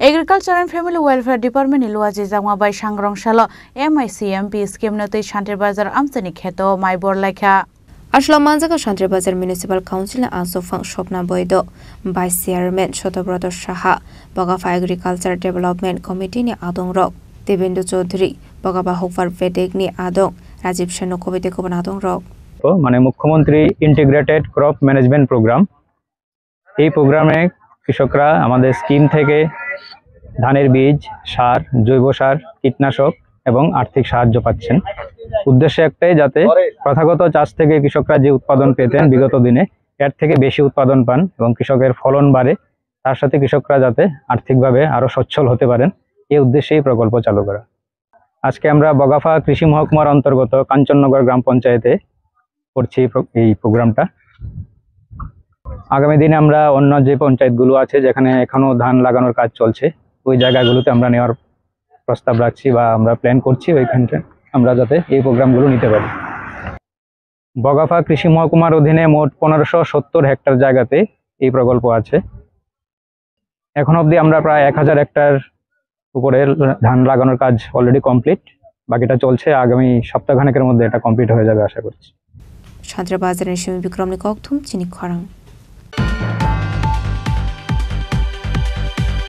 Agriculture and Family Welfare Department Iluaji Jangwabai Sangrong Shalo MICMP scheme notui Shantir Bazar Amtani Kheto Maibor Lekha Ashla Manzaga Shantir Bazar Municipal Council Ansofang Shopna Boido Vice Chairman Shotobrata Shaha Bagafa Agriculture Development Committee ni Adong Rok Debendu Chaudhary Bagaba Hokfar Vedek ni Adong Rajiv Shano Komite Koban Adong Rok মানে মুখ্যমন্ত্রী integrated crop management programme এই প্রোগ্রামে কৃষকরা আমাদের scheme থেকে ধানের বীজ সার জৈব সার কীটনাশক এবং আর্থিক সাহায্য পাচ্ছেন উদ্দেশ্য একটাই যাতে প্রথাগত চাষ থেকে কৃষকরা যে উৎপাদন পেতেন বিগত দিনে এর থেকে বেশি উৎপাদন পান এবং কৃষকের ফলন বাড়ে তার সাথে কৃষকরা যাতে আর্থিকভাবে আরো সচ্ছল হতে পারেন এই উদ্দেশ্যেই প্রকল্প চালু করা আজকে আমরা বগাফা কৃষি মহকুমার অন্তর্গত কাঞ্চননগর গ্রাম পঞ্চায়েতে করছি এই প্রোগ্রামটা আগামী দিনে আমরা অন্য যে পঞ্চায়েতগুলো আছে যেখানে এখনো ধান লাগানোর কাজ চলছে ওই জায়গাগুলোতে আমরা নেওয়ার প্রস্তাব রাখছি বা আমরা প্ল্যান করছি ওইখানটা আমরা যাতে এই প্রোগ্রামগুলো নিতে পারি বগাফা কৃষি মহকুমার অধীনে মোট 1570 হেক্টর জায়গাতে এই প্রকল্প আছে এখন অবধি আমরা প্রায় 1000 হেক্টর উপরে ধান লাগানোর কাজ অলরেডি কমপ্লিট বাকিটা চলছে আগামী সপ্তাহখানেকের মধ্যে এটা কমপ্লিট হয়ে যাবে আশা করছি Shantir Bazar Nishimi Bikramni Kokthum Chini Khwarang